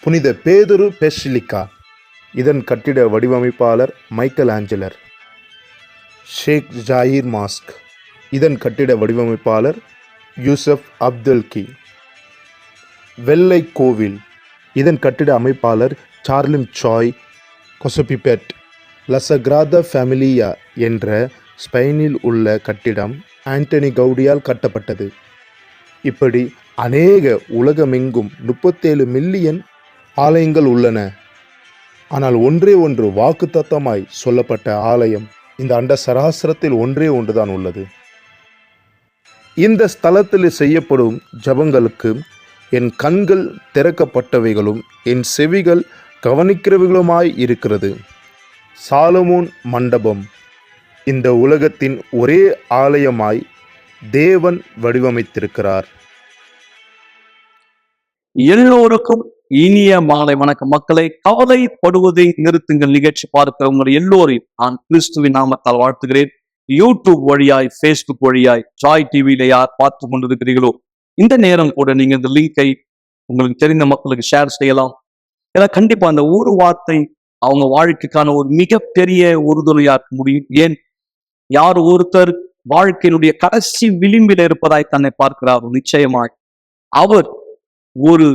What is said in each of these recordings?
புனித பேதுரு பெசிலிக்கா. இதன் கட்டிட வடிவமைப்பாளர் மைக்கேல் ஆஞ்சலர். ஷேக் ஜாயிர் மாஸ்க். இதன் கட்டிட வடிவமைப்பாளர் யூசப் அப்துல்கி. வெள்ளை கோவில். இதன் கட்டிட அமைப்பாளர் சார்லிம் சாய் கொசபிபெட். லசகிராதா ஃபேமிலியா என்ற ஸ்பெயினில் உள்ள கட்டிடம் ஆண்டனி கவுடியால் கட்டப்பட்டது. இப்படி அநேக உலகமெங்கும் 37 மில்லியன் ஆலயங்கள் உள்ளன. ஆனால் ஒன்றே ஒன்று வாக்குத்தத்தமாய் சொல்லப்பட்ட ஆலயம் இந்த அண்ட சராசரத்தில் ஒன்றே ஒன்றுதான் உள்ளது. இந்த ஸ்தலத்தில் செய்யப்படும் ஜபங்களுக்கு என் கண்கள் திறக்கப்பட்டவைகளும் என் செவிகள் கவனிக்கிறவைகளுமாய் இருக்கிறது. சாலமோன் மண்டபம் இந்த உலகத்தின் ஒரே ஆலயமாய் தேவன் வடிவமைத்திருக்கிறார். எல்லோருக்கும் இனிய மாலை வணக்கம் மக்களை. கவலைப்படுவதை நிறுத்துங்கள் நிகழ்ச்சி பார்க்கிறவங்க எல்லோரையும் நான் கிறிஸ்துவின் நாமத்தால் வாழ்த்துகிறேன். யூடியூப் வழியாய், ஃபேஸ்புக் வழியாய், ஜாய் டிவியில யார் பார்த்து கொண்டிருக்கிறீர்களோ இந்த நேரம் கூட நீங்க இந்த லிங்கை உங்களுக்கு தெரிந்த மக்களுக்கு ஷேர் செய்யலாம். ஏன்னா கண்டிப்பா அந்த ஒரு வார்த்தை அவங்க வாழ்க்கைக்கான ஒரு மிகப்பெரிய உறுதுணையா இருக்க முடியும். ஏன், யார் ஒருத்தர் வாழ்க்கையினுடைய கடைசி விளிம்பில் இருப்பதாய் தன்னை பார்க்கிறாரோ நிச்சயமாய் அவர் ஒரு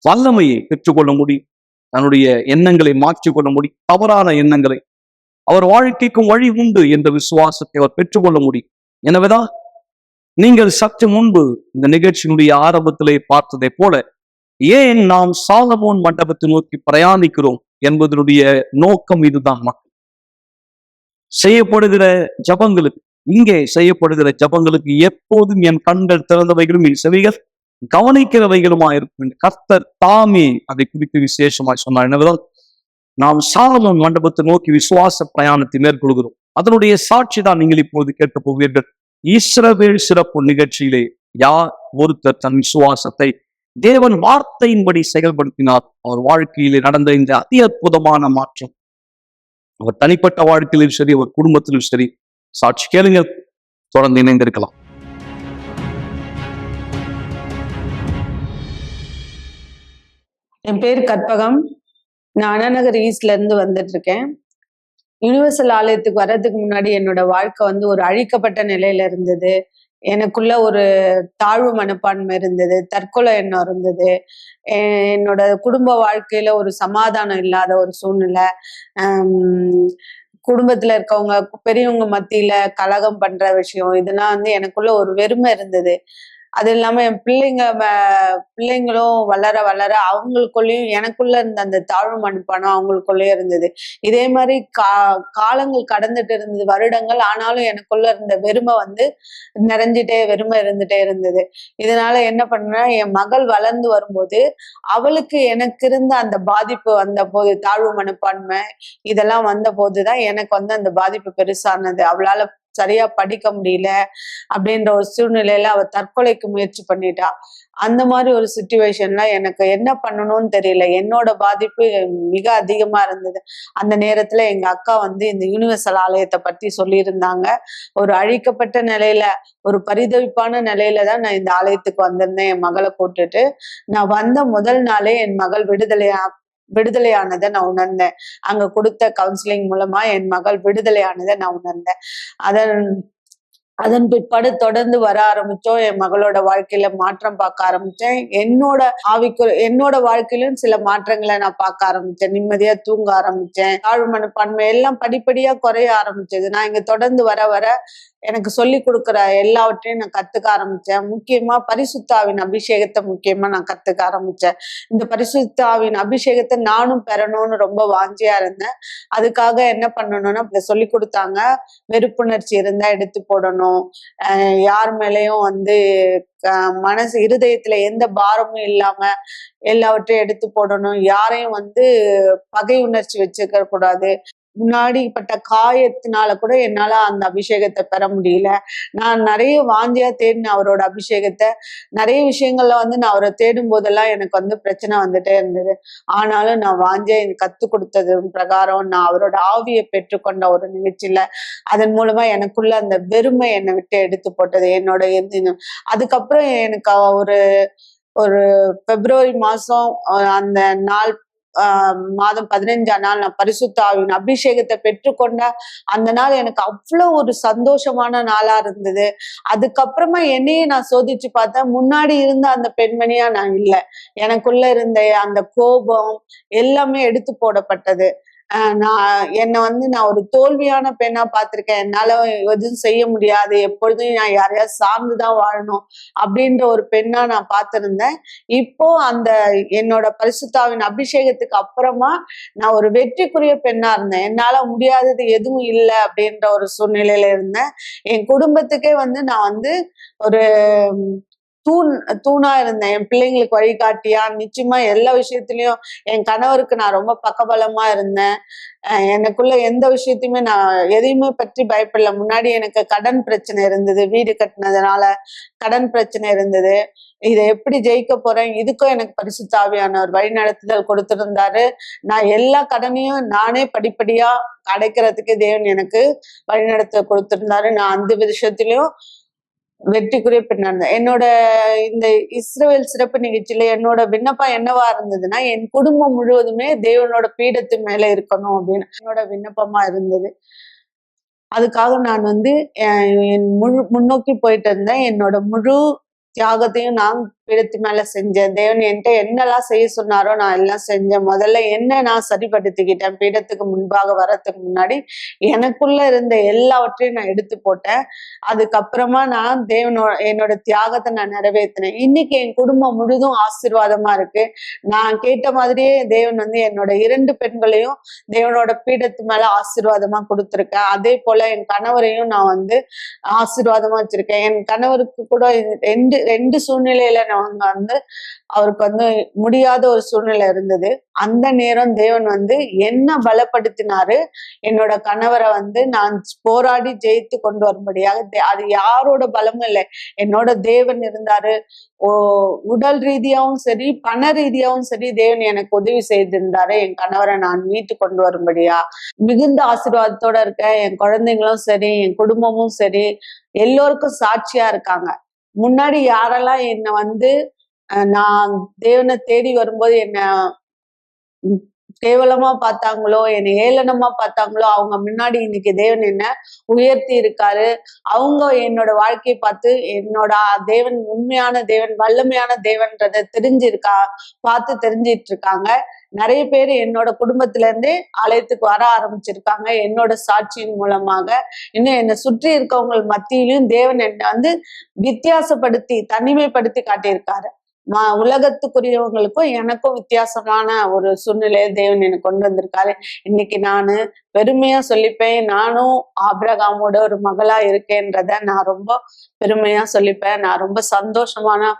வல்லமையை பெற்றுக்கொள்ள முடியும். தன்னுடைய எண்ணங்களை மாற்றிக்கொள்ள முடியும். தவறான எண்ணங்களை அவர் வாழ்க்கைக்கும் வழி உண்டு என்ற விசுவாசத்தை அவர் பெற்றுக்கொள்ள முடியும். எனவேதான் நீங்கள் சற்று முன்பு இந்த நிகழ்ச்சியினுடைய ஆரம்பத்திலே பார்த்ததை போல ஏன் நாம் சாலமோன் மண்டபத்தை நோக்கி பிரயாணிக்கிறோம் என்பதனுடைய நோக்கம் இதுதான். மக்கள் செய்யப்படுகிற ஜபங்களுக்கு, இங்கே செய்யப்படுகிற ஜபங்களுக்கு எப்போதும் என் கண்கள் திறந்தவைகளும் என் செவிகள் கவனிக்கிறவைகளுமா இருக்கும். கர்த்தர் தாமே அதை குறித்து விசேஷமாய் சொன்னார். எனவேதான் நாம் சாலமோன் மண்டபத்தை நோக்கி விசுவாச பிரயாணத்தை மேற்கொள்கிறோம். அதனுடைய சாட்சி தான் நீங்கள் இப்போது கேட்க போவீர்கள். இஸ்ரவேல் சிறப்பு நிகழ்ச்சியிலே யார் ஒருத்தர் தன் விசுவாசத்தை தேவன் வார்த்தையின்படி செயல்படுத்தினார், அவர் வாழ்க்கையிலே நடந்த இந்த அதி அற்புதமான மாற்றம் அவர் தனிப்பட்ட வாழ்க்கையிலும் சரி, அவர் குடும்பத்திலும் சரி. சாட்சி கேளுங்க, தொடர்ந்து இணைந்திருக்கலாம். என் பேர் கற்பகம். நான் அண்ணாநகர் ஈஸ்ட்ல இருந்து வந்துட்டு இருக்கேன். யூனிவர்சல் ஆலயத்துக்கு வர்றதுக்கு முன்னாடி என்னோட வாழ்க்கை ஒரு அழிக்கப்பட்ட நிலையில இருந்தது. எனக்குள்ள ஒரு தாழ்வு மனப்பான்மை இருந்தது, தற்கொலை எண்ணம் இருந்தது. என்னோட குடும்ப வாழ்க்கையில ஒரு சமாதானம் இல்லாத ஒரு சூழ்நிலை. குடும்பத்துல இருக்கவங்க பெரியவங்க மத்தியில கலகம் பண்ற விஷயம், இதெல்லாம் எனக்குள்ள ஒரு வெறுமை இருந்தது. அது இல்லாம என் பிள்ளைங்களும் வளர வளர அவங்களுக்குள்ளேயும் எனக்குள்ள இருந்த அந்த தாழ்வு மனப்பானம் அவங்களுக்குள்ளேயும் இருந்தது. இதே மாதிரி காலங்கள் கடந்துட்டு இருந்தது, வருடங்கள். ஆனாலும் எனக்குள்ள இருந்த வெறுமை வெறுமை இருந்துட்டே இருந்தது. இதனால என்ன பண்ணேன்னா, என் மகள் வளர்ந்து வரும்போது அவளுக்கு எனக்கு இருந்த அந்த பாதிப்பு வந்த போது, தாழ்வு மனப்பான்மை இதெல்லாம் வந்த போதுதான் எனக்கு அந்த பாதிப்பு பெருசானது. அவளால சரியா படிக்க முடியல அப்படின்ற ஒரு சூழ்நிலையில அவ தற்கொலைக்கு முயற்சி பண்ணிட்டா. அந்த மாதிரி ஒரு சிச்சுவேஷன்ல எனக்கு என்ன பண்ணணும்னு தெரியல. என்னோட பாதிப்பு மிக அதிகமா இருந்தது. அந்த நேரத்துல எங்க அக்கா இந்த யூனிவர்சல் ஆலயத்தை பத்தி சொல்லியிருந்தாங்க. ஒரு அழிக்கப்பட்ட நிலையில, ஒரு பரிதவிப்பான நிலையில தான் நான் இந்த ஆலயத்துக்கு வந்திருந்தேன் என் மகளை கூட்டுட்டு. நான் வந்த முதல் நாளே என் மகள் விடுதலையானதை நான் உணர்ந்தேன். அங்க கொடுத்த கவுன்சிலிங் மூலமா என் மகள் விடுதலையானதை நான் உணர்ந்தேன். அதன் பிற்பாடு தொடர்ந்து வர ஆரம்பிச்சோம். என் மகளோட வாழ்க்கையில மாற்றம் பார்க்க ஆரம்பிச்சேன். என்னோட வாழ்க்கையிலும் சில மாற்றங்களை நான் பார்க்க ஆரம்பிச்சேன். நிம்மதியா தூங்க ஆரம்பிச்சேன். தாழ்வு மனப்பான்மை எல்லாம் படிப்படியா குறைய ஆரம்பிச்சது. நான் இங்க தொடர்ந்து வர வர எனக்கு சொல்லி கொடுக்குற எல்லாவற்றையும் நான் கத்துக்க ஆரம்பிச்சேன். முக்கியமா பரிசுத்த ஆவியின் அபிஷேகத்தை நான் கத்துக்க ஆரம்பிச்சேன். இந்த பரிசுத்த ஆவியின் அபிஷேகத்தை நானும் பெறணும்னு ரொம்ப வாஞ்சியா இருந்தேன். அதுக்காக என்ன பண்ணணும்னா, இப்ப சொல்லி கொடுத்தாங்க, வெறுப்புணர்ச்சி இருந்தா எடுத்து போடணும், யார் மேலேயும் மனசு இருதயத்துல எந்த பாரமும் இல்லாம எல்லாவற்றையும் எடுத்து போடணும், யாரையும் பகை உணர்ச்சி வச்சுக்க கூடாது. முன்னாடி பட்ட காயத்தினால கூட என்னால அந்த அபிஷேகத்தை பெற முடியல. நான் நிறைய வாஞ்சியா தேடின அவரோட அபிஷேகத்தை. நிறைய விஷயங்கள்ல நான் அவரை தேடும் போதெல்லாம் எனக்கு பிரச்சனை வந்துட்டே இருந்தது. ஆனாலும் நான் வாஞ்சியா கத்து கொடுத்தது பிரகாரம் நான் அவரோட ஆவியை பெற்றுக்கொண்ட ஒரு நிகழ்ச்சியில அதன் மூலமா எனக்குள்ள அந்த வெறுமை என்னை விட்டு எடுத்து போட்டது. அதுக்கப்புறம் எனக்கு ஒரு பிப்ரவரி மாசம் அந்த நாள் மாதம் 15ஆம் நாள் நான் பரிசுத்த ஆவியின் அபிஷேகத்தை பெற்றுக்கொண்ட அந்த நாள் எனக்கு அவ்வளவு ஒரு சந்தோஷமான நாளா இருந்தது. அதுக்கப்புறமா என்னையே நான் சோதிச்சு பார்த்தேன். முன்னாடி இருந்த அந்த பெண்மணியா நான் இல்லை. எனக்குள்ள இருந்த அந்த கோபம் எல்லாமே எடுத்து போடப்பட்டது. நான் ஒரு தோல்வியான பெண்ணா பார்த்திருக்கேன். என்னால எதுவும் செய்ய முடியாது, எப்பொழுதும் நான் யாரையாவது சார்ந்துதான் வாழணும் அப்படின்ற ஒரு பெண்ணா நான் பார்த்திருந்தேன். இப்போ அந்த என்னோட பரிசுத்தாவின் அபிஷேகத்துக்கு அப்புறமா நான் ஒரு வெற்றிக்குரிய பெண்ணா இருந்தேன். என்னால முடியாதது எதுவும் இல்லை அப்படின்ற ஒரு சூழ்நிலையில இருந்தேன். என் குடும்பத்துக்கே நான் ஒரு தூணா இருந்தேன். என் பிள்ளைங்களுக்கு வழிகாட்டியா, நிச்சயமா எல்லா விஷயத்திலயும் என் கணவருக்கு நான் ரொம்ப பக்கபலமா இருந்தேன். எனக்குள்ள எந்த விஷயத்தையுமே நான் எதையுமே பற்றி பயப்படல. முன்னாடி எனக்கு கடன் பிரச்சனை இருந்தது, வீடு கட்டினதுனால கடன் பிரச்சனை இருந்தது. இதை எப்படி ஜெயிக்க போறேன், இதுக்கும் எனக்கு பரிசுத்த ஆவியானவர் வழி நடத்துதல் கொடுத்திருந்தாரு. நான் எல்லா கடனையும் நானே படிப்படியா அடைக்கிறதுக்கு தேவன் எனக்கு வழிநடத்த கொடுத்திருந்தாரு. நான் அந்த விஷயத்திலயும் வெற்றிக்குரிய பெண்ணா இருந்தேன். என்னோட இந்த இஸ்ரவேல் சிறப்பு நிகழ்ச்சியில என்னோட விண்ணப்பம் என்னவா இருந்ததுன்னா, என் குடும்பம் முழுவதுமே தேவனோட பீடத்து மேல இருக்கணும் அப்படின்னு என்னோட விண்ணப்பமா இருந்தது. அதுக்காக நான் என் முன்னோக்கி போயிட்டு இருந்தேன். என்னோட முழு தியாகத்தையும் நான் பீடத்து மேல செஞ்சேன். தேவன் என்கிட்ட என்னெல்லாம் செய்ய சொன்னாரோ நான் எல்லாம் செஞ்சேன். முதல்ல என்ன நான் சரிப்படுத்திக்கிட்டேன். பீடத்துக்கு முன்பாக வர்றதுக்கு முன்னாடி எனக்குள்ள இருந்த எல்லாவற்றையும் நான் எடுத்து போட்டேன். அதுக்கப்புறமா நான் என்னோட தியாகத்தை நான் நிறைவேற்றினேன். இன்னைக்கு என் குடும்பம் முழுதும் ஆசீர்வாதமா இருக்கு. நான் கேட்ட மாதிரியே தேவன் என்னோட 2 பெண்களையும் தேவனோட பீடத்து மேல ஆசீர்வாதமா கொடுத்திருக்கேன். அதே போல என் கணவரையும் நான் ஆசீர்வாதமா வச்சிருக்கேன். என் கணவருக்கு கூட ரெண்டு சூழ்நிலையில அவருக்கு முடியாத ஒரு சூழ்நிலை இருந்தது. அந்த நேரம் தேவன் என்ன பலப்படுத்தினாரு. என்னோட கணவரை நான் போராடி ஜெயித்து கொண்டு வரும்படியாக, அது யாரோட பலமும் இல்லை, என்னோட தேவன் இருந்தாரு. உடல் ரீதியாவும் சரி, பண ரீதியாவும் சரி, தேவன் எனக்கு உதவி செய்திருந்தாரு. என் கணவரை நான் மீட்டு கொண்டு வரும்படியா மிகுந்த ஆசீர்வாதத்தோட இருக்க. என் குழந்தைங்களும் சரி, என் குடும்பமும் சரி, எல்லோருக்கும் சாட்சியா இருக்காங்க. முன்னாடி யாரெல்லாம் என்னை நான் தேவனை தேடி வரும்போது என்ன கேவலமா பார்த்தாங்களோ, என்னை ஏளனமா பார்த்தாங்களோ, அவங்க முன்னாடி இன்னைக்கு தேவன் என்ன உயர்த்தி இருக்காரு. அவங்க என்னோட வாழ்க்கையை பார்த்து என்னோட தேவன் உண்மையான தேவன், வல்லமையான தேவன்றதை பார்த்து தெரிஞ்சிட்டு இருக்காங்க. நிறைய பேர் என்னோட குடும்பத்துல இருந்தே ஆலயத்துக்கு வர ஆரம்பிச்சிருக்காங்க. என்னோட சாட்சியின் மூலமாக இன்னும் என்னை சுற்றி இருக்கவங்க மத்தியிலும் தேவன் என்னை வித்தியாசப்படுத்தி தனிமைப்படுத்தி காட்டியிருக்காரு. உலகத்துக்குரியவங்களுக்கும் எனக்கும் வித்தியாசமான ஒரு சூழ்நிலையை தேவன் எனக்கு கொண்டு வந்திருக்காரு. இன்னைக்கு நான் பெருமையா சொல்லிப்பேன், நானும் ஆபிரகாமோட ஒரு மகளா இருக்கேன்றத நான் ரொம்ப பெருமையா சொல்லிப்பேன். நான் ரொம்ப சந்தோஷமான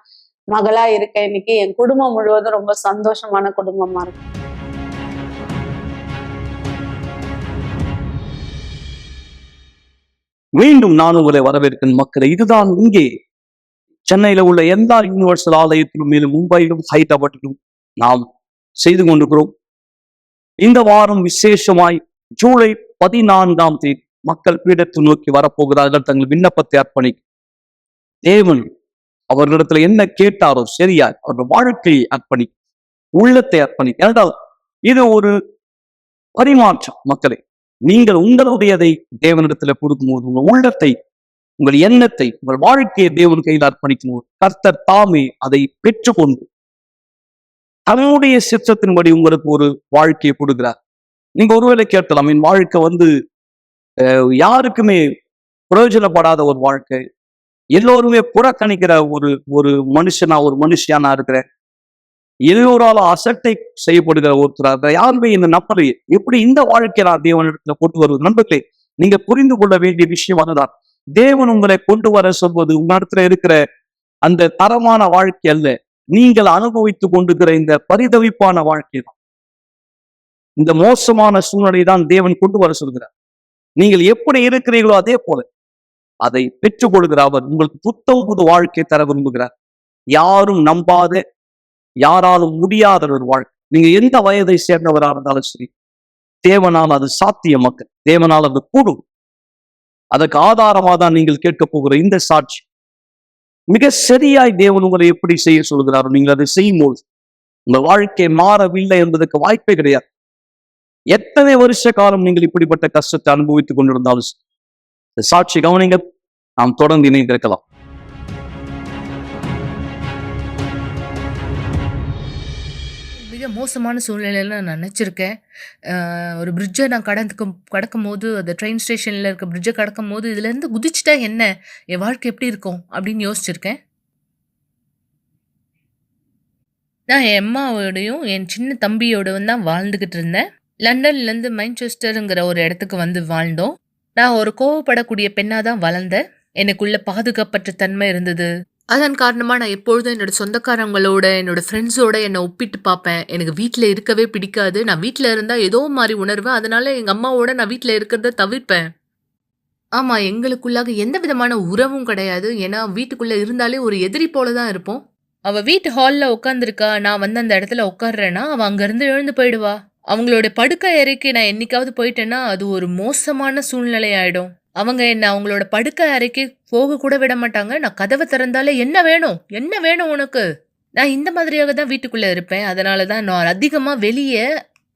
மகளா இருக்கேன். இன்னைக்கு என் குடும்பம் முழுவதும் ரொம்ப சந்தோஷமான குடும்பமா இருக்கு. மீண்டும் நான் உங்களை வரவேற்கிறேன் மக்களை. இதுதான் இங்கே சென்னையில உள்ள எல்லா யூனிவர்சல் ஆலயத்திலும், மேலும் மும்பையிலும், ஹைதராபாத்திலும் நாம் செய்து கொண்டிருக்கிறோம். இந்த வாரம் விசேஷமாய் ஜூலை 14ஆம் தேதி மக்கள் பீடத்தை நோக்கி வரப்போகிறார்கள். தங்கள் விண்ணப்பத்தை அர்ப்பணி. தேவன் அவர்களிடத்துல என்ன கேட்டாரோ சரியா அவர்கள் வாழ்க்கையை அர்ப்பணி, உள்ளத்தை அர்ப்பணி. ஏனென்றால் இது ஒரு பரிமாற்றம். மக்களை, நீங்கள் உங்களுடையதை தேவனிடத்துல கொடுக்கும்போது, உங்கள் உள்ளத்தை, உங்கள் எண்ணத்தை, உங்கள் வாழ்க்கையை தேவன் கையில் அர்ப்பணிக்கும் போது கர்த்தர் தாமே அதை பெற்றுக்கொண்டு தன்னுடைய சித்தத்தின்படி உங்களுக்கு ஒரு வாழ்க்கையை கொடுக்கிறார். நீங்க ஒருவேளை கேட்கலாம், என் வாழ்க்கை யாருக்குமே பிரயோஜனப்படாத ஒரு வாழ்க்கை, எல்லோருமே புறக்கணிக்கிற ஒரு மனுஷியா நான் இருக்கிறேன், எல்லோராலும் அசட்டை செய்யப்படுகிற ஒருத்தராக யாருமே இந்த நம்பலையே, எப்படி இந்த வாழ்க்கையை நான் தேவனிடத்துல கொண்டு வருவது? நண்பர்களே, நீங்க புரிந்து கொள்ள வேண்டிய விஷயம் அதுதான். தேவன் உங்களை கொண்டு வர சொல்வது உங்களிடத்துல இருக்கிற அந்த தரமான வாழ்க்கை அல்ல, நீங்கள் அனுபவித்துக் கொண்டிருக்கிற இந்த பரிதவிப்பான வாழ்க்கை தான். இந்த மோசமான சூழ்நிலை தான் தேவன் கொண்டு வர சொல்கிறார். நீங்கள் எப்படி இருக்கிறீர்களோ அதே போல அதை பெற்றுக் கொள்கிற அவர் உங்களுக்கு புது வாழ்க்கை தர விரும்புகிறார். யாரும் நம்பாத, யாராலும் முடியாத ஒரு வாழ்க்கை. நீங்க எந்த வயதை சேர்ந்தவராக இருந்தாலும் சரி, தேவனால் அது சாத்திய மக்கள், தேவனால் அது கூடும். அதற்கு ஆதாரமாக தான் நீங்கள் கேட்க போகிற இந்த சாட்சி. மிக சரியாய் தேவன் உங்களை எப்படி செய்ய சொல்கிறாரோ நீங்கள் அதை செய்யும்போது உங்க வாழ்க்கை மாறவில்லை என்பதற்கு வாய்ப்பே கிடையாது. எத்தனை வருஷ காலம் நீங்கள் இப்படிப்பட்ட கஷ்டத்தை அனுபவித்துக் கொண்டிருந்தாலும் சரி, இந்த சாட்சி கவனிங்க. நாம் தொடர்ந்து இணைந்திருக்கலாம். மிக மோசமான சூழ்நிலையில நான் நினச்சிருக்கேன். ஒரு பிரிட்ஜை நான் கடக்கும்போது, அந்த ட்ரெயின் ஸ்டேஷனில் இருக்க பிரிட்ஜை கடக்கும்போது, இதுலேருந்து குதிச்சிட்டா என்ன, என் வாழ்க்கை எப்படி இருக்கும் அப்படின்னு யோசிச்சிருக்கேன். நான் என் அம்மாவோடையும் என் சின்ன தம்பியோடவும் தான் வாழ்ந்துக்கிட்டு இருந்தேன். லண்டன்லேருந்து மைன்செஸ்டருங்கிற ஒரு இடத்துக்கு வந்து வாழ்ந்தோம். நான் ஒரு கோவப்படக்கூடிய பெண்ணாக தான் வளர்ந்தேன். எனக்குள்ள பாதுகாப்பற்ற தன்மை இருந்தது. அதன் காரணமாக நான் எப்பொழுதும் என்னோட சொந்தக்காரங்களோட, என்னோட ஃப்ரெண்ட்ஸோட என்னை ஒப்பிட்டு பார்ப்பேன். எனக்கு வீட்டில் இருக்கவே பிடிக்காது. நான் வீட்டில் இருந்தால் ஏதோ மாதிரி உணர்வேன். அதனால எங்கள் அம்மாவோட நான் வீட்டில் இருக்கிறத தவிர்ப்பேன். ஆமாம், எங்களுக்குள்ளாக எந்த விதமான உறவும் கிடையாது. ஏன்னா வீட்டுக்குள்ளே இருந்தாலே ஒரு எதிரி போல தான் இருப்போம். அவள் வீட்டு ஹாலில் உட்காந்துருக்கா, நான் வந்து அந்த இடத்துல உட்காடுறேன்னா அவள் அங்கேருந்து எழுந்து போயிடுவா. அவங்களோட படுக்கை அறைக்கு நான் என்னைக்காவது போயிட்டேன்னா அது ஒரு மோசமான சூழ்நிலை ஆயிடும். அவங்க என்ன அவங்களோட படுக்கை அறைக்கு போக கூட விட மாட்டாங்க. நான் கதவை திறந்தாலே என்ன வேணும், என்ன வேணும் உனக்கு. நான் இந்த மாதிரியாக தான் வீட்டுக்குள்ள இருப்பேன். அதனால தான் நான் அதிகமா வெளியே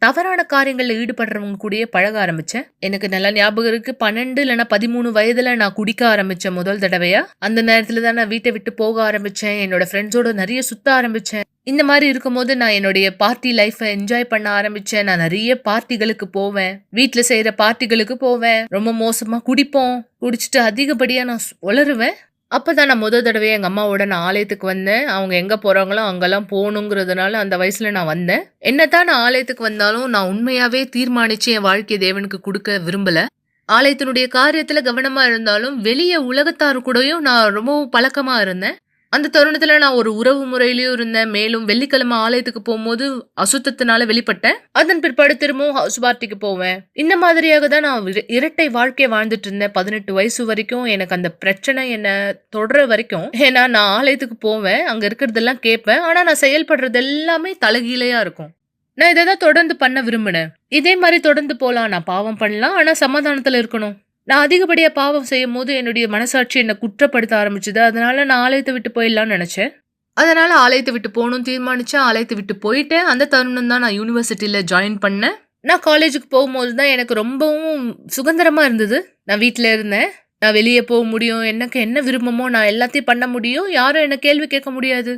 தவறான காரியங்களில் ஈடுபடுறவங்க கூடயே பழக ஆரம்பிச்சேன். எனக்கு நல்லா ஞாபகம் இருக்கு, 12 இல்லைன்னா 13 வயதுல நான் குடிக்க ஆரம்பிச்சேன் முதல் தடவையா. அந்த நேரத்துல தான் நான் வீட்டை விட்டு போக ஆரம்பிச்சேன். என்னோட ஃப்ரெண்ட்ஸோட நிறைய சுத்த ஆரம்பிச்சேன். இந்த மாதிரி இருக்கும்போது நான் என்னுடைய பார்ட்டி லைஃப்பை என்ஜாய் பண்ண ஆரம்பிச்சேன். நான் நிறைய பார்ட்டிகளுக்கு போவேன், வீட்டில் செய்யற பார்ட்டிகளுக்கு போவேன். ரொம்ப மோசமா குடிப்போம், குடிச்சிட்டு அதிகப்படியா நான் உளருவேன். அப்பதான் நான் முதல் தடவையா எங்க அம்மாவோட நான் ஆலயத்துக்கு வந்தேன். அவங்க எங்க போறாங்களோ அங்கெல்லாம் போகணுங்கிறதுனால அந்த வயசுல நான் வந்தேன். என்னதான் நான் ஆலயத்துக்கு வந்தாலும் நான் உண்மையாவே தீர்மானிச்சு என் வாழ்க்கையை தேவனுக்கு கொடுக்க விரும்பல. ஆலயத்தினுடைய காரியத்துல கவனமா இருந்தாலும் வெளியே உலகத்தாரு கூடயும் நான் ரொம்பவும் பழக்கமா இருந்தேன். அந்த தருணத்துல நான் ஒரு உறவு முறையிலயும் இருந்தேன். மேலும் வெள்ளிக்கிழமை ஆலயத்துக்கு போகும்போது அசுத்தத்தினால வெளிப்பட்டேன். அதன் பிற்பாடு திரும்பவும் ஹவுஸ் பார்ட்டிக்கு போவேன். இந்த மாதிரியாக தான் நான் இரட்டை வாழ்க்கையை வாழ்ந்துட்டு இருந்தேன் 18 வயசு வரைக்கும். எனக்கு அந்த பிரச்சனை என்ன தொடர வரைக்கும், ஏன்னா நான் ஆலயத்துக்கு போவேன், அங்க இருக்கிறதெல்லாம் கேட்பேன். ஆனா நான் செயல்படுறது எல்லாமே தலைகீழையா இருக்கும். நான் இதை தான் தொடர்ந்து பண்ண விரும்பினேன். இதே மாதிரி தொடர்ந்து போலாம், நான் பாவம் பண்ணலாம், ஆனா சமாதானத்துல இருக்கணும். நான் அதிகப்படியா பாவம் செய்யும் போது என்னுடைய மனசாட்சி என்னை குற்றப்படுத்த ஆரம்பிச்சது. அதனால நான் ஆலயத்தை விட்டு போயிடலாம்னு நினைச்சேன். அதனால ஆலயத்தை விட்டு போகணும்னு தீர்மானிச்சேன். ஆலயத்தை விட்டு போயிட்டேன். அந்த தருணம் தான் நான் யூனிவர்சிட்டியில ஜாயின் பண்ணேன். நான் காலேஜுக்கு போகும்போது தான் எனக்கு ரொம்பவும் சுதந்திரமா இருந்தது. நான் வீட்டில இருந்தேன், நான் வெளியே போக முடியும், எனக்கு என்ன விருப்பமோ நான் எல்லாத்தையும் பண்ண முடியும், யாரும் என்ன கேள்வி கேட்க முடியாது.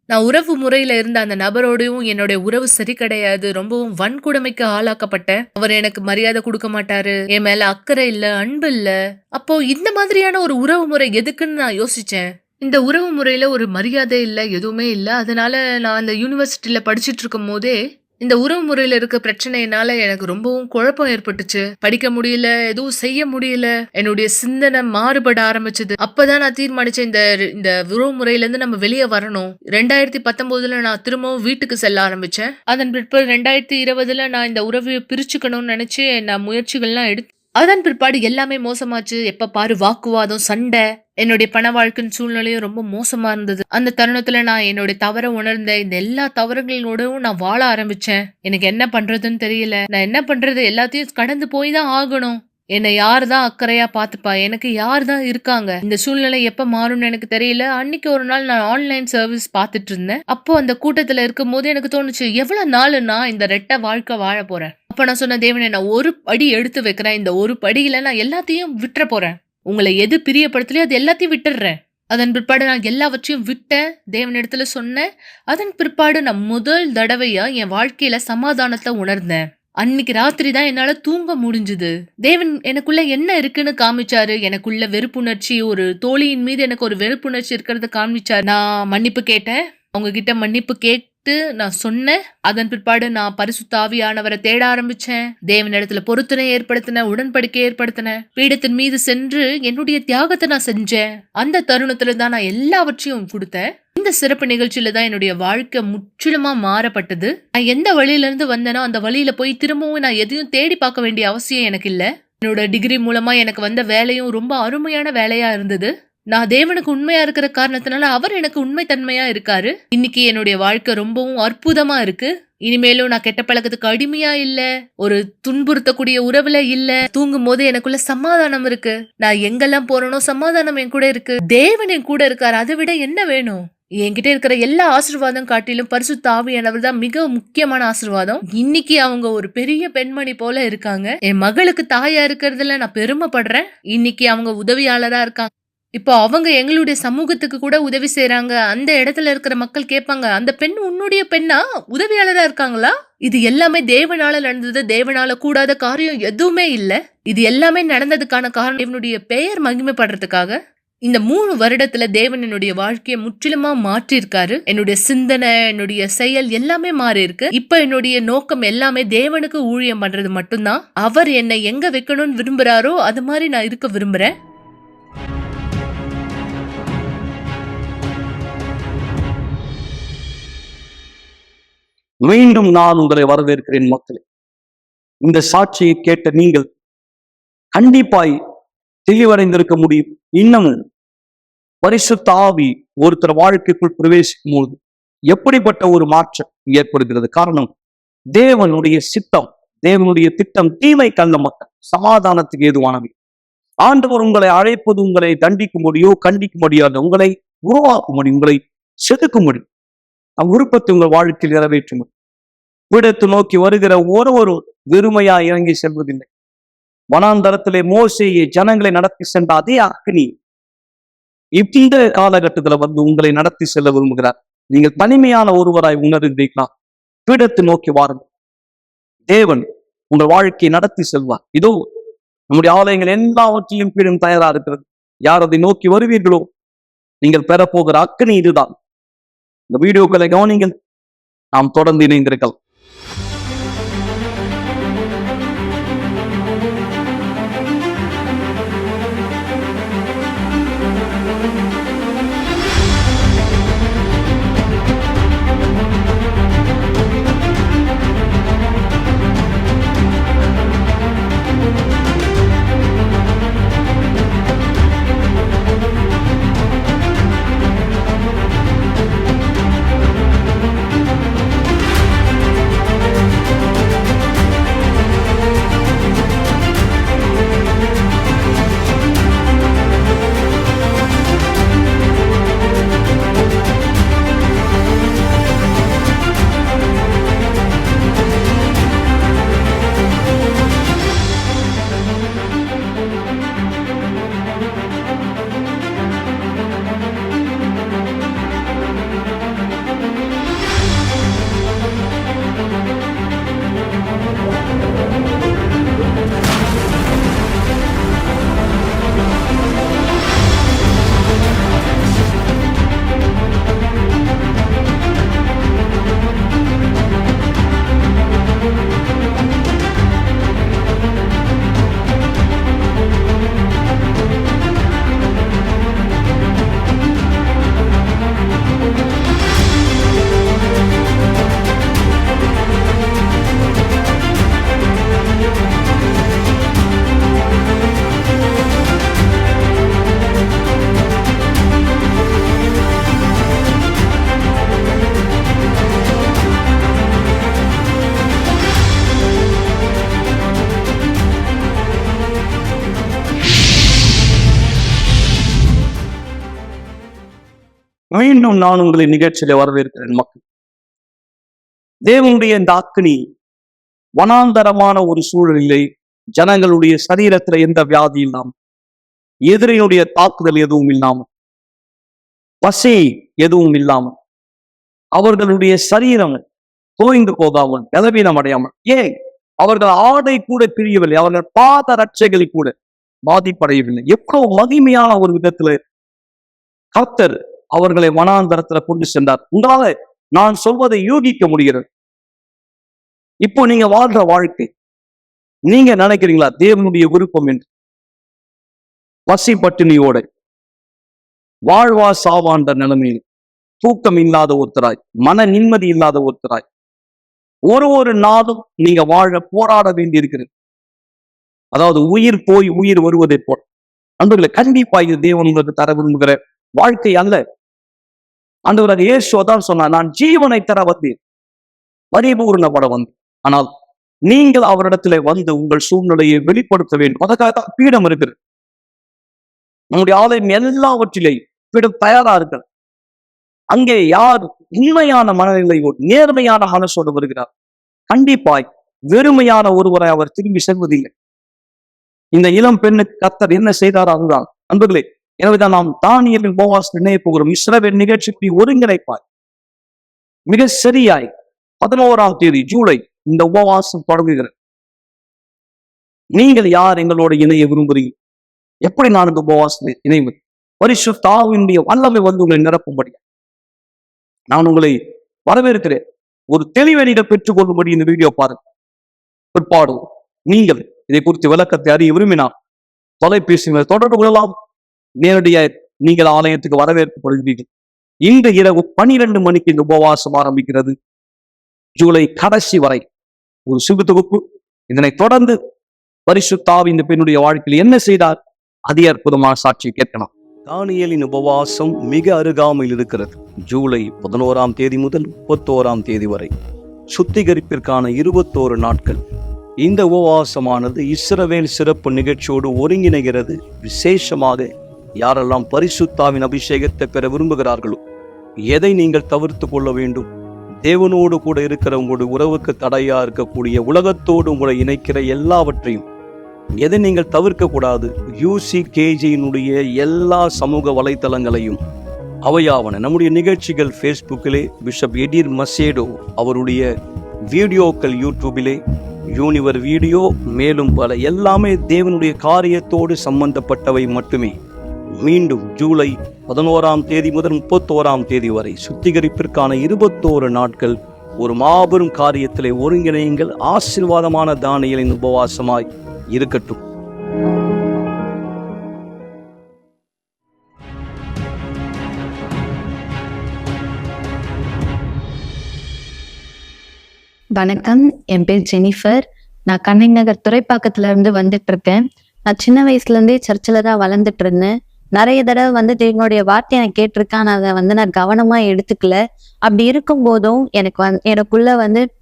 நான் உறவு முறையில இருந்த அந்த நபரோடையும் என்னுடைய உறவு சரி கிடையாது. ரொம்பவும் வன்கொடுமைக்கு ஆளாக்கப்பட்டேன். அவர் எனக்கு மரியாதை கொடுக்க மாட்டாரு, என் மேல அக்கறை இல்ல, அன்பு இல்ல. அப்போ இந்த மாதிரியான ஒரு உறவு முறை எதுக்குன்னு நான் யோசிச்சேன். இந்த உறவு முறையில ஒரு மரியாதை இல்ல, எதுவுமே இல்ல. அதனால நான் அந்த யூனிவர்சிட்டியில படிச்சுட்டு இருக்கும் போதே இந்த உறவு முறையில இருக்க பிரச்சனையினால எனக்கு ரொம்பவும் குழப்பம் ஏற்பட்டுச்சு. படிக்க முடியல, எதுவும் செய்ய முடியல, என்னுடைய சிந்தனை மாறுபட ஆரம்பிச்சது. அப்பதான் நான் தீர்மானிச்சேன், இந்த உறவு முறையில இருந்து நம்ம வெளியே வரணும். 2019 நான் திரும்பவும் வீட்டுக்கு செல்ல ஆரம்பிச்சேன். அதன் பிற்பாடு 2020 நான் இந்த உறவை பிரிச்சுக்கணும்னு நினைச்சு நான் முயற்சிகள்லாம் எடுத்து, அதன் பிற்பாடு எல்லாமே மோசமாச்சு. எப்ப பாரு வாக்குவாதம், சண்டை. என்னுடைய பண வாழ்க்கையின் சூழ்நிலையும் ரொம்ப மோசமா இருந்தது. அந்த தருணத்துல நான் என்னுடைய தவற உணர்ந்த இந்த எல்லா தவறுகளோடவும் நான் வாழ ஆரம்பிச்சேன். எனக்கு என்ன பண்றதுன்னு தெரியல. நான் என்ன பண்றது, எல்லாத்தையும் கடந்து போய் தான் ஆகணும். என்னை யார் தான் அக்கறையா பாத்துப்பா, எனக்கு யார் தான் இருக்காங்க, இந்த சூழ்நிலை எப்ப மாறும்னு எனக்கு தெரியல. அன்னைக்கு ஒரு நாள் நான் ஆன்லைன் சர்வீஸ் பாத்துட்டு இருந்தேன். அப்போ அந்த கூட்டத்துல இருக்கும் போது எனக்கு தோணுச்சு, எவ்வளவு நாள் நான் இந்த ரெட்டை வாழ்க்கை வாழ போறேன். அப்ப நான் சொன்ன, தேவனே நான் ஒரு படி எடுத்து வைக்கிறேன், இந்த ஒரு படியில நான் எல்லாத்தையும் விட்டுற போறேன். உங்களை எது பிரியப்படுத்தலையோ அது எல்லாத்தையும் விட்டுடுறேன். அதன் பிற்பாடு நான் எல்லாவற்றையும் விட்டேன், தேவன் இடத்துல சொன்னேன். அதன் பிற்பாடு நான் முதல் தடவையா என் வாழ்க்கையில சமாதானத்தை உணர்ந்தேன். அன்னைக்கு ராத்திரி தான் என்னால தூங்க முடிஞ்சுது. தேவன் எனக்குள்ள என்ன இருக்குன்னு காமிச்சாரு. எனக்குள்ள வெறுப்புணர்ச்சி, ஒரு தோழியின் மீது எனக்கு ஒரு வெறுப்புணர்ச்சி இருக்கிறத காமிச்சாரு. நான் மன்னிப்பு கேட்டேன், அவங்க கிட்ட மன்னிப்பு கேட்டு நான் சொன்னேன். அதன் பிற்பாடு நான் பரிசுத்த ஆவியானவரை தேட ஆரம்பிச்சேன். தேவன் இடத்துல பொருத்தனை ஏற்படுத்தின, உடன்படிக்கை ஏற்படுத்தின, பீடத்தின் மீது சென்று என்னுடைய தியாகத்தை நான் செஞ்சேன். அந்த தருணத்துல தான் நான் எல்லாவற்றையும் கொடுத்தேன். இந்த சிறப்பு நிகழ்ச்சியில தான் என்னுடைய வாழ்க்கை முற்றிலுமா மாறப்பட்டது. நான் எந்த வழியில இருந்து வந்தேனோ அந்த வழியில போய் திரும்பவும் நான் எதையும் தேடி பார்க்க வேண்டிய அவசியம் எனக்கு இல்ல. என்னோட டிகிரி மூலமா எனக்கு வந்த வேலையும் ரொம்ப அருமையான வேலையா இருந்தது. நான் தேவனுக்கு உண்மையா இருக்கிற காரணத்தினால அவர் எனக்கு உண்மை தன்மையா இருக்காரு. இன்னைக்கு என்னுடைய வாழ்க்கை ரொம்பவும் அற்புதமா இருக்கு. இனிமேலும் நான் கெட்ட பழக்கத்துக்கு அடிமையா இல்ல, ஒரு துன்புறுத்தக்கூடிய உறவுல இல்ல. தூங்கும் போது எனக்குள்ள சமாதானம் இருக்கு. நான் எங்கெல்லாம் போறேனோ சமாதானம் என் கூட இருக்கு. தேவன் என் கூட இருக்காரு. அதை விட என்ன வேணும்? என்கிட்ட இருக்கிற எல்லா ஆசீர்வாதம் காட்டிலும் பரிசுத்த ஆவியானவர் தான் மிக முக்கியமான ஆசீர்வாதம். இன்னைக்கு அவங்க ஒரு பெரிய பெண்மணி போல இருக்காங்க. என் மகளுக்கு தாயா இருக்கிறதுல நான் பெருமைப்படுறேன். இன்னைக்கு அவங்க உதவியாளரா இருக்காங்க. இப்போ அவங்க எங்களுடைய சமூகத்துக்கு கூட உதவி செய்யறாங்க. அந்த இடத்துல இருக்கிற மக்கள் கேட்பாங்க, அந்த பெண் உன்னுடைய பெண்ணா, உதவியாளரா இருக்காங்களா? இது எல்லாமே தேவனால நடந்தது. தேவனால கூடாத காரியம் எதுவுமே இல்ல. இது எல்லாமே நடந்ததுக்கான காரணம் தேவனுடைய பெயர் மகிமைப்படுறதுக்காக. இந்த 3 வருடத்துல தேவன் என்னுடைய வாழ்க்கையை முற்றிலுமா மாற்றிருக்காரு. என்னுடைய சிந்தனை, என்னுடைய செயல் எல்லாமே மாறி இருக்கு. இப்ப என்னுடைய நோக்கம் எல்லாமே தேவனுக்கு ஊழியம் பண்றது மட்டும்தான். அவர் என்னை எங்க வைக்கணும்னு விரும்புறாரோ அது மாதிரி நான் இருக்க விரும்புறேன். மீண்டும் நான் உங்களை வரவேற்கிறேன் மக்களே. இந்த சாட்சியை கேட்ட நீங்கள் கண்டிப்பாய் தெளிவடைந்திருக்க முடியும். இன்னமும் பரிசுத்த ஆவி ஒருத்தர் வாழ்க்கைக்குள் பிரவேசிக்கும் போது எப்படிப்பட்ட ஒரு மாற்றம் ஏற்படுகிறது? காரணம், தேவனுடைய சித்தம், தேவனுடைய திட்டம் தீமை கண்ட மக்கள் சமாதானத்துக்கு ஏதுவானவை. ஆண்டவர் உங்களை அழைப்பது உங்களை தண்டிக்கும்படியோ கண்டிக்கும்படியாத, உங்களை உருவாக்கும்படி, உங்களை செதுக்கும்படி, விருப்பத்தை உங்கள் வாழ்க்கையில் நிறைவேற்றும். விடத்து நோக்கி வருகிற ஒருவரும் வெறுமையா இறங்கி செல்வதில்லை. வனாந்தரத்திலே மோசேயை ஜனங்களை நடத்தி சென்ற அதே அக்னி இந்த காலகட்டத்துல வந்து உங்களை நடத்தி செல்ல விரும்புகிறார். நீங்கள் தனிமையான ஒருவராய் உணர்ந்தீர்களா? பீடத்தை நோக்கி வாருங்கள். தேவன் உங்கள் வாழ்க்கையை நடத்தி செல்வார். இதோ நம்முடைய ஆலயங்கள் எல்லாவற்றையும் பீடம் தயாரா இருக்கிறது. யார் அதை நோக்கி வருவீர்களோ நீங்கள் பெறப்போகிற அக்னி இதுதான். இந்த வீடியோக்களை கவனிங்கள். நாம் தொடர்ந்து இணைந்திருக்கலாம். மீண்டும் நான் உங்களை நிகழ்ச்சியில வரவேற்கிறேன் மக்கள். தேவனுடைய இந்த அக்னி வனாந்தரமான ஒரு சூழலிலே ஜனங்களுடைய சரீரத்துல எந்த வியாதி இல்லாமல், எதிரியுடைய தாக்குதல் எதுவும் இல்லாமல், பசி எதுவும் இல்லாமல், அவர்களுடைய சரீரம் தோய்ந்து போகாமல், பலவீனம் அடையாமல், ஏன் அவர்கள் ஆடை கூட பிரியவில்லை, அவர்கள் பாத ரட்சைகள் கூட பாதிப்படையவில்லை. எவ்வளவு மகிமையான ஒரு விதத்துல கர்த்தர் அவர்களை வனாந்தரத்துல கொண்டு சென்றார். உங்களால நான் சொல்வதை யூகிக்க முடிகிறது. இப்போ நீங்க வாழ்ற வாழ்க்கை நீங்க நினைக்கிறீங்களா தேவனுடைய விருப்பம் என்று? பசி பட்டினியோட வாழ்வா சாவான்ற நிலைமையில் தூக்கம் இல்லாத ஒருத்தராய், மன நிம்மதி இல்லாத ஒருத்தராய் ஒரு நாளும் நீங்க வாழ போராட வேண்டி இருக்கிறது. அதாவது உயிர் போய் உயிர் வருவதை போல. அன்பர்களே, கண்டிப்பா இது தேவன் உங்களுக்கு தர விரும்புகிற வாழ்க்கை அல்ல. ஆண்டவர் இயேசு தான் சொன்னார், நான் ஜீவனை தர வந்தேன், பரிபூர்ணப்பட வந்து. ஆனால் நீங்கள் அவரிடத்துல வந்து உங்கள் சூழ்நிலையை வெளிப்படுத்த வேண்டும். அதுக்காகத்தான் பீடம் இருக்குது. நம்முடைய ஆலயம் எல்லாவற்றிலேயும் பீடம் தயாரா இருக்கிறது. அங்கே யார் உண்மையான மனநிலையோடு நேர்மையான மனசோடு வருகிறார், கண்டிப்பாய் வெறுமையான ஒருவரை அவர் திரும்பி செல்வதில்லை. இந்த இளம் பெண்ணுக்கு கர்த்தர் என்ன செய்தார் அதுதான் அன்பர்களே. எனவேதான் நாம் தானியேலின் போவாஸ் நினைவு போகிறோம். இஸ்ரவேல் நிகழ்ச்சிக்கு ஒருங்கிணைப்பாய் மிக சரியாய் 11ஆம் தேதி ஜூலை இந்த உபவாசம் தொடங்குகிறது. நீங்கள் யார் எங்களோட இணைய விரும்புகிறீங்க? எப்படி நான் இந்த உபவாசத்தை இணைவது? பரிசுத்த ஆவியினுடைய வல்லமை வந்து உங்களை நிரப்பும்படி நான் உங்களை வரவேற்கிறேன். ஒரு தெளிவை நீங்கள் பெற்றுக்கொள்ளும்படி இந்த வீடியோ பாருங்க. பிற்பாடு நீங்கள் இதை குறித்து விளக்கத்தை அறிய விரும்பினால் தொலைபேசிகளை தொடர்பு கொள்ளலாம். நேரடியாக நீங்கள் ஆலயத்துக்கு வரவேற்கப்படுகிறீர்கள். இன்று இரவு 12 மணிக்கு இந்த உபவாசம் ஆரம்பிக்கிறது. ஜூலை கடைசி வரை ஒரு சிறு தொகுப்பு. இதனை தொடர்ந்து பரிசுத்த ஆவி இந்த பெண்ணுடைய வாழ்க்கையில் என்ன செய்தார், அதி அற்புதமான சாட்சியை கேட்கலாம். தானியேலின் உபவாசம் மிக அருகாமையில் இருக்கிறது. ஜூலை 11ஆம் தேதி முதல் 31ஆம் தேதி வரை சுத்திகரிப்பிற்கான 21 நாட்கள். இந்த உபவாசமானது இஸ்ரவேல் சிறப்பு நிகழ்ச்சியோடு ஒருங்கிணைகிறது. விசேஷமாக யாரெல்லாம் பரிசுத்தாவின் அபிஷேகத்தை பெற விரும்புகிறார்களோ, எதை நீங்கள் தவிர்த்து கொள்ள வேண்டும்? தேவனோடு கூட இருக்கிற உங்களுடைய உறவுக்கு தடையா இருக்கக்கூடிய உலகத்தோடு உங்களை இணைக்கிற எல்லாவற்றையும் எதை நீங்கள் தவிர்க்க கூடாது? UCKG-யினுடைய எல்லா சமூக வலைத்தளங்களையும் அவையாவன நம்முடைய நிகழ்ச்சிகள் ஃபேஸ்புக்கிலே, பிஷப் எடிர் மசேடோ அவருடைய வீடியோக்கள் யூடியூபிலே, யூனிவர் வீடியோ, மேலும் பல எல்லாமே தேவனுடைய காரியத்தோடு சம்பந்தப்பட்டவை மட்டுமே. மீண்டும் ஜூலை 11ஆம் தேதி முதல் 31ஆம் தேதி வரை சுத்திகரிப்பிற்கான 21 நாட்கள் ஒரு மாபெரும் காரியத்திலே ஒருங்கிணையுங்கள். ஆசீர்வாதமான தானியேலின் உபவாசமாய் இருக்கட்டும். வணக்கம், என் பேர் ஜெனிஃபர். நான் கண்ணகி நகர் துறைப்பாக்கத்துல இருந்து வந்துட்டு இருக்கேன். நான் சின்ன வயசுல இருந்தே சர்ச்சில் தான் வளர்ந்துட்டு இருந்தேன். நிறைய தடவை வந்து தேவனுடைய வார்த்தையை நான் கேட்டிருக்கேன். அதை நான் கவனமா எடுத்துக்கல. அப்படி இருக்கும் போதும் எனக்குள்ள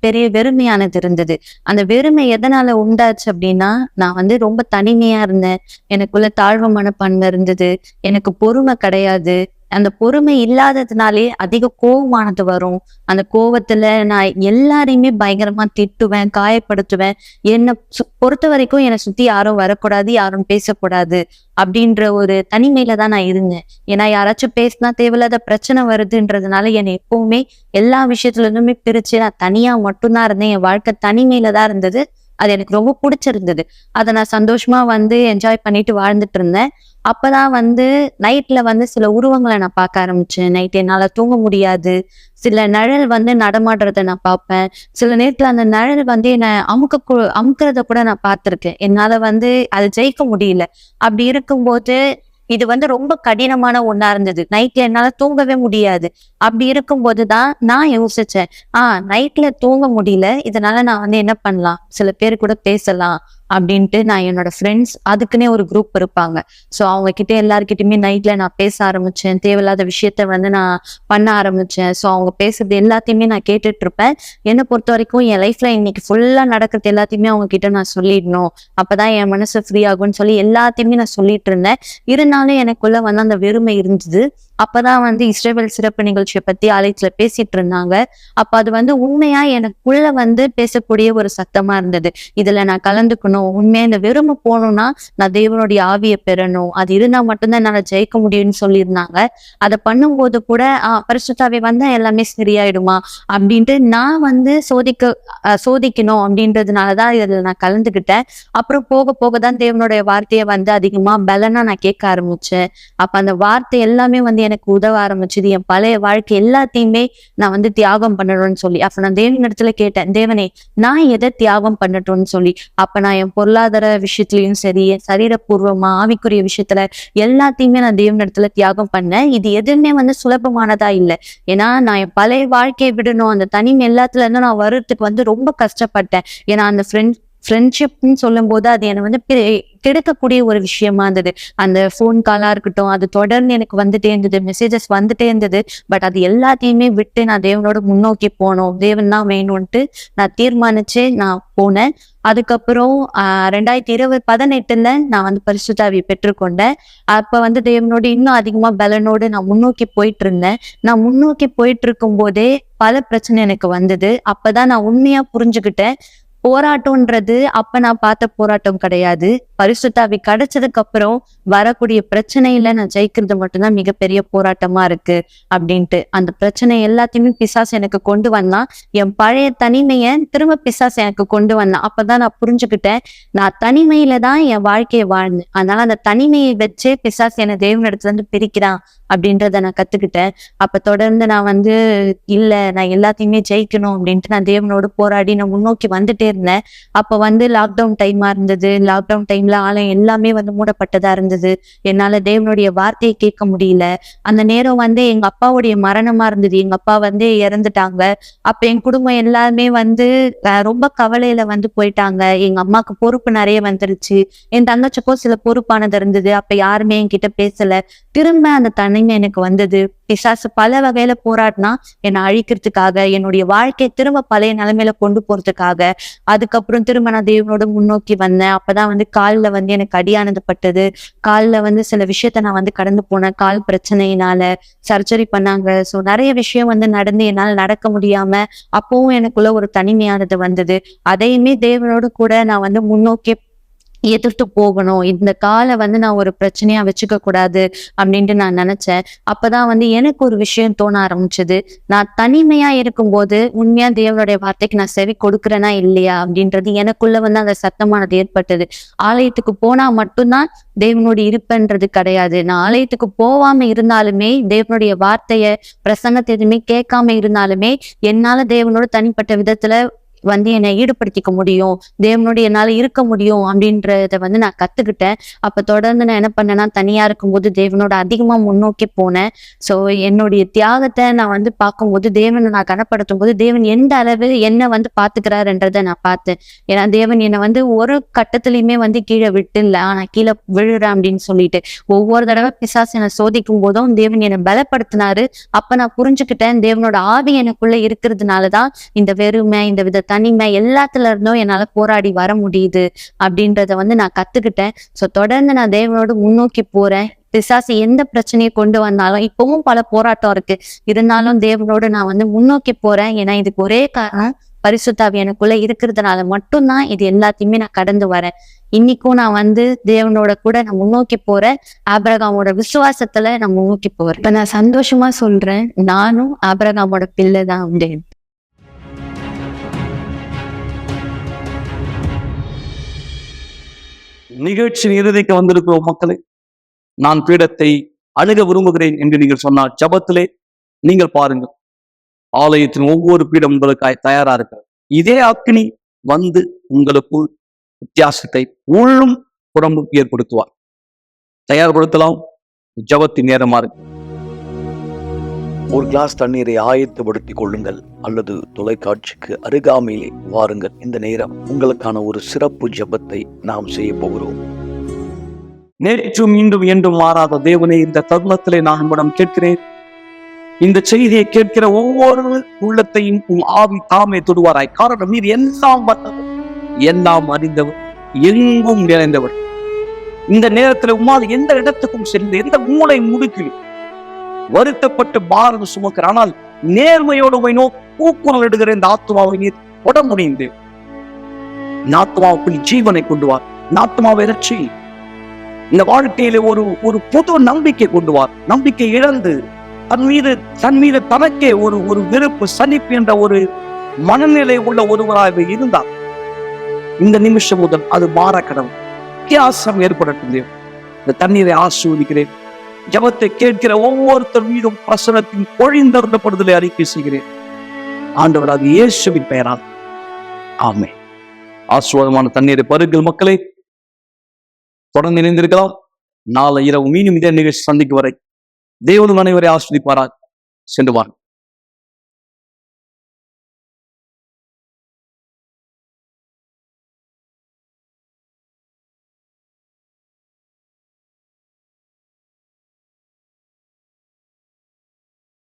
பெரிய வெறுமையானது இருந்தது. அந்த வெறுமை எதனால உண்டாச்சு அப்படின்னா, நான் ரொம்ப தனிமையா இருந்தேன். எனக்குள்ள தாழ்வு மனப்பான்மை இருந்தது. எனக்கு பொறுமை கிடையாது. அந்த பொறுமை இல்லாததுனாலே அதிக கோபமானது வரும். அந்த கோபத்துல நான் எல்லாரையுமே பயங்கரமா திட்டுவேன், காயப்படுத்துவேன். என்னை பொறுத்த வரைக்கும் என்னை சுத்தி யாரும் வரக்கூடாது, யாரும் பேசக்கூடாது அப்படின்ற ஒரு தனிமையில தான் நான் இருந்தேன். ஏன்னா யாராச்சும் பேசினா தேவையில்லாத பிரச்சனை வருதுன்றதுனால என்னை எப்பவுமே எல்லா விஷயத்துல இருந்துமே பிரிச்சு நான் தனியா மட்டும்தான் இருந்தேன். என் வாழ்க்கை தனிமையில தான் இருந்தது. அது எனக்கு ரொம்ப பிடிச்சிருந்தது. அதை நான் சந்தோஷமா என்ஜாய் பண்ணிட்டு வாழ்ந்துட்டு இருந்தேன். அப்பதான் நைட்ல சில உருவங்களை நான் பார்க்க ஆரம்பிச்சேன். நைட் என்னால தூங்க முடியாது. சில நிழல் நடமாடுறத நான் பார்ப்பேன். சில நேரத்துல அந்த நிழல் என்னை அமுக்கிறத கூட நான் பார்த்திருக்கேன். என்னால அதை ஜெயிக்க முடியல. அப்படி இருக்கும்போது இது ரொம்ப கடினமான ஒண்ணா இருந்தது. நைட்ல என்னால தூங்கவே முடியாது. அப்படி இருக்கும்போதுதான் நான் யோசிச்சேன், நைட்ல தூங்க முடியல, இதனால நான் என்ன பண்ணலாம், சில பேர் கூட பேசலாம் அப்படின்ட்டு நான் என்னோட ஃப்ரெண்ட்ஸ், அதுக்குன்னே ஒரு குரூப் இருப்பாங்க. ஸோ அவங்க கிட்ட எல்லாருக்கிட்டையுமே நைட்ல நான் பேச ஆரம்பிச்சேன். தேவையில்லாத விஷயத்த நான் பண்ண ஆரம்பிச்சேன். ஸோ அவங்க பேசுறது எல்லாத்தையுமே நான் கேட்டுட்டு இருப்பேன். என்னை பொறுத்த வரைக்கும் என் லைஃப்ல இன்னைக்கு ஃபுல்லா நடக்கிறது எல்லாத்தையுமே அவங்க கிட்ட நான் சொல்லிடணும், அப்பதான் என் மனசு ஃப்ரீ ஆகும்னு சொல்லி எல்லாத்தையுமே நான் சொல்லிட்டு இருந்தேன். இருந்தாலும் எனக்குள்ள அந்த வெறுமை இருந்தது. அப்பதான் இஸ்ரவேல் சிறப்பு நிகழ்ச்சியை பத்தி ஆலயத்துல பேசிட்டு இருந்தாங்க. அப்ப அது உண்மையா எனக்குள்ள பேசக்கூடிய ஒரு சத்தமா இருந்தது. இதுல நான் கலந்துக்கணும். உண்மையா இந்த வெறுமை போகணும்னா நான் தேவனுடைய ஆவியை பெறணும். அது இருந்தா மட்டும்தான் என்னால ஜெயிக்க முடியும்னு சொல்லியிருந்தாங்க. அதை பண்ணும்போது கூட பரிசுத்தாவே எல்லாமே சரியாயிடுமா அப்படின்ட்டு நான் சோதிக்கணும் அப்படின்றதுனாலதான் இதுல நான் கலந்துக்கிட்டேன். அப்புறம் போக போகதான் தேவனுடைய வார்த்தையை அதிகமா பலனா நான் கேட்க ஆரம்பிச்சேன். அப்ப அந்த வார்த்தை எல்லாமே எனக்கு உதவ ஆரம்பிச்சது. என் பழைய வாழ்க்கை எல்லாத்தையுமே நான் தியாகம் பண்ணணும்னு சொல்லி அப்ப நான் தேவன் இடத்துல கேட்டேன், தேவனே நான் எதை தியாகம் பண்ணட்டும்னு சொல்லி. அப்ப நான் என் பொருளாதார விஷயத்திலயும் சரி, என் சரீரபூர்வமா ஆவிக்குரிய விஷயத்துல எல்லாத்தையுமே நான் தேவன் இடத்துல தியாகம் பண்ணேன். இது எதுவுமே சுலபமானதா இல்லை. ஏன்னா நான் என் பழைய வாழ்க்கையை விடணும், அந்த தனிமை எல்லாத்துல இருந்து நான் வர்றதுக்கு ரொம்ப கஷ்டப்பட்டேன். ஏன்னா அந்த ஃப்ரெண்ட்ஷிப்னு சொல்லும் போது அது என்னை வந்து கெடுக்கக்கூடிய ஒரு விஷயமா இருந்தது. அந்த ஃபோன் காலா இருக்கட்டும், அது தொடர்ந்து எனக்கு வந்துட்டே இருந்தது, மெசேஜஸ் வந்துட்டே இருந்தது. பட் அது எல்லாத்தையுமே விட்டு நான் தேவனோட முன்னோக்கி போனோம், தேவன் தான் வேணும்ன்ட்டு நான் தீர்மானிச்சு நான் போனேன். அதுக்கப்புறம் 2018 நான் வந்து பரிசுத்த ஆவியை பெற்றுக்கொண்டேன். அப்ப வந்து தேவனோட இன்னும் அதிகமா பலனோடு நான் முன்னோக்கி போயிட்டு இருந்தேன். நான் முன்னோக்கி போயிட்டு இருக்கும் போதே பல பிரச்சனை எனக்கு வந்தது. அப்பதான் நான் உண்மையா புரிஞ்சுக்கிட்டேன், போராட்டம்ன்றது அப்ப நான் பார்த்த போராட்டம் கிடையாது. பரிசுத்த ஆவி கிடைச்சதுக்கு அப்புறம் வரக்கூடிய பிரச்சனையில நான் ஜெயிக்கிறது மட்டும்தான் மிகப்பெரிய போராட்டமா இருக்கு அப்படின்ட்டு. அந்த பிரச்சனை எல்லாத்தையுமே பிசாசு எனக்கு கொண்டு வந்தான். என் பழைய தனிமையை திரும்ப பிசாசு எனக்கு கொண்டு வந்தான். அப்பதான் நான் புரிஞ்சுக்கிட்டேன், நான் தனிமையில தான் என் வாழ்க்கையை வாழ்ந்தேன். அதனால அந்த தனிமையை வச்சே பிசாசு என்னை தேவனிடத்துல இருந்து பிரிக்கிறான் அப்படின்றத நான் கத்துக்கிட்டேன். அப்ப தொடர்ந்து நான் வந்து இல்ல, நான் எல்லாத்தையுமே ஜெயிக்கணும் அப்படின்ட்டு நான் தேவனோடு போராடி நான் முன்னோக்கி வந்துட்டே இருந்தேன். அப்ப வந்து லாக்டவுன் டைமா இருந்தது. லாக்டவுன் டைம்ல ஆலயம் எல்லாமே வந்து மூடப்பட்டதா இருந்தது. என்னால தேவனுடைய வார்த்தையை கேட்க முடியல. அந்த நேரம் வந்து எங்க அப்பாவுடைய மரணமா இருந்தது. எங்க அப்பா வந்து இறந்துட்டாங்க. அப்ப என் குடும்பம் எல்லாருமே வந்து ரொம்ப கவலையில வந்து போயிட்டாங்க. எங்க அம்மாக்கு பொறுப்பு நிறைய வந்துருச்சு. என் தங்கச்சிக்கும் சில பொறுப்பானது இருந்தது. அப்ப யாருமே என்கிட்ட பேசல. திரும்ப அந்த தனிமை எனக்கு வந்தது. பிசாசு பல வகையில போராடினா என்னை அழிக்கிறதுக்காக, என்னுடைய வாழ்க்கையை திரும்ப பழைய நிலைமையில கொண்டு போறதுக்காக. அதுக்கப்புறம் திரும்ப நான் தேவனோட முன்னோக்கி வந்தேன். அப்பதான் வந்து காலில் வந்து எனக்கு அடியானது பட்டது. காலில் வந்து சில விஷயத்த நான் வந்து கடந்து போனேன். கால் பிரச்சனையினால சர்ஜரி பண்ணாங்க. ஸோ நிறைய விஷயம் வந்து நடந்து என்னால் நடக்க முடியாம அப்பவும் எனக்குள்ள ஒரு தனிமையானது வந்தது. அதையுமே தேவனோடு கூட நான் வந்து முன்னோக்கி எதிர்த்து போகணும். இந்த காலை வந்து நான் ஒரு பிரச்சனையா வச்சுக்க கூடாது அப்படின்ட்டு நான் நினைச்சேன். அப்பதான் வந்து எனக்கு ஒரு விஷயம் தோண ஆரம்பிச்சது. நான் தனிமையா இருக்கும்போது உண்மையா தேவனுடைய வார்த்தைக்கு நான் செவி கொடுக்குறேனா இல்லையா அப்படின்றது எனக்குள்ள வந்து அந்த சத்தமானது ஏற்பட்டது. ஆலயத்துக்கு போனா மட்டும்தான் தேவனுடைய இருப்புன்றது கிடையாது. நான் ஆலயத்துக்கு போகாம இருந்தாலுமே, தேவனுடைய வார்த்தைய பிரசங்கத்தை எதுவுமே கேட்காம இருந்தாலுமே, என்னால தேவனோட தனிப்பட்ட விதத்துல வந்து என்னை ஈடுபடுத்திக்க முடியும், தேவனோட என்னால இருக்க முடியும் அப்படின்றத வந்து நான் கத்துக்கிட்டேன். அப்ப தொடர்ந்து நான் என்ன பண்ணேன்னா, தனியா இருக்கும்போது தேவனோட அதிகமா முன்னோக்கி போனேன். சோ என்னுடைய தியாகத்தை நான் வந்து பார்க்கும்போது, தேவனை நான் கனப்படுத்தும் போது தேவன் எந்த அளவு என்ன வந்து பாத்துக்கிறாருன்றத நான் பார்த்தேன். ஏன்னா தேவன் என்னை வந்து ஒரு கட்டத்திலயுமே வந்து கீழே விட்டு இல்ல, நான் கீழே விழுறேன் அப்படின்னு சொல்லிட்டு ஒவ்வொரு தடவை பிசாசு என்னை சோதிக்கும் போதும் தேவன் என்னை பலப்படுத்தினாரு. அப்ப நான் புரிஞ்சுக்கிட்டேன், தேவனோட ஆவி எனக்குள்ள இருக்கிறதுனாலதான் இந்த வெறுமை, இந்த வித தனிமை எல்லாத்துல இருந்தும் என்னால போராடி வர முடியுது அப்படின்றத வந்து நான் கத்துக்கிட்டேன். சோ தொடர்ந்து நான் தேவனோடு முன்னோக்கி போறேன். பிசாசு எந்த பிரச்சனையை கொண்டு வந்தாலும், இப்பவும் பல போராட்டம் இருக்கு, இருந்தாலும் தேவனோடு நான் வந்து முன்னோக்கி போறேன். ஏன்னா இதுக்கு ஒரே காரணம், பரிசுத்த ஆவி எனக்குள்ள இருக்கிறதுனால மட்டும்தான் இது எல்லாத்தையுமே நான் கடந்து வரேன். இன்னைக்கும் நான் வந்து தேவனோட கூட நான் முன்னோக்கி போறேன். ஆபிரகாமோட விசுவாசத்துல நான் முன்னோக்கி போறேன். இப்ப நான் சந்தோஷமா சொல்றேன், நானும் ஆபிரகாமோட பிள்ளை தான் உண்டு. நிகழ்ச்சியின் இறுதிக்கு வந்திருக்கிறோம் மக்களை. நான் பீடத்தை அணுக விரும்புகிறேன் என்று நீங்கள் சொன்னால், ஜபத்திலே நீங்கள் பாருங்கள், ஆலயத்தின் ஒவ்வொரு பீடம் உங்களுக்காய் தயாரா இருக்கிறது. இதே அக்னி வந்து உங்களுக்கு வித்தியாசத்தை உள்ளும் புறம்பும் ஏற்படுத்துவார். தயார்படுத்தலாம். ஜபத்தின் நேரமா இருக்கு. ஒரு கிளாஸ் தண்ணீரை ஆயத்தப்படுத்திக் கொள்ளுங்கள் அல்லது தொலைக்காட்சிக்கு அருகாமையிலே வாருங்கள். இந்த நேரம் உங்களுக்கான ஒரு சிறப்பு ஜெபத்தை நாம் செய்ய போகிறோம். நேற்றும் இன்றும் என்றும் மாறாத தேவனே, இந்த தருணத்திலே நான் உம்மிடம் கேட்கிறேன், இந்த செய்தியை கேட்கிற ஒவ்வொரு உள்ளத்தையும் உன் ஆவி தாமே தொடுவாராய். காரணம், நீர் எல்லாம் வல்லவர், எல்லாம் அறிந்தவர், எங்கும் நிறைந்தவர். இந்த நேரத்தில் உம்மால் எந்த இடத்துக்கும் சென்று எந்த மூளை முடுக்கிலும் வருத்தப்பட்டு பாரம் சுமக்கிற, ஆனால் நேர்மையோடு கூக்குரல் இடுகிற இந்த ஆத்மாவை நீர் தொட முடிந்து ஆத்மாவுக்குள் ஜீவனை கொண்டு வார். ஆத்மாவை ரட்சி. இந்த வாழ்க்கையில ஒரு புது நம்பிக்கை கொண்டு வார். நம்பிக்கை இழந்து தன் மீது தனக்கே ஒரு வெறுப்பு, சலிப்பு என்ற ஒரு மனநிலை உள்ள ஒருவராக இருந்தார். இந்த நிமிஷம் முதல் அது மாற கடவுள் வித்தியாசம் ஏற்படட்டும். இந்த தண்ணீரை ஆசீர்வதிக்கிறேன். ஜபத்தை கேட்கிற ஒவ்வொருத்தர் மீதும் பிரசனத்தின் பொழிந்தருளப்படுதலை அறிக்கை செய்கிறேன். ஆண்டவர் அது இயேசுவின் பெயரால் ஆமென். ஆசீர்வாதமான தண்ணீரை பருங்கள் மக்களே. தொடர்ந்து இணைந்திருக்கலாம். நாளை இரவு மீண்டும் இதே நிகழ்ச்சி சந்திக்கும் வரை தேவன் அனைவரை ஆஸ்வதிப்பாராக. சென்று வாருங்கள்.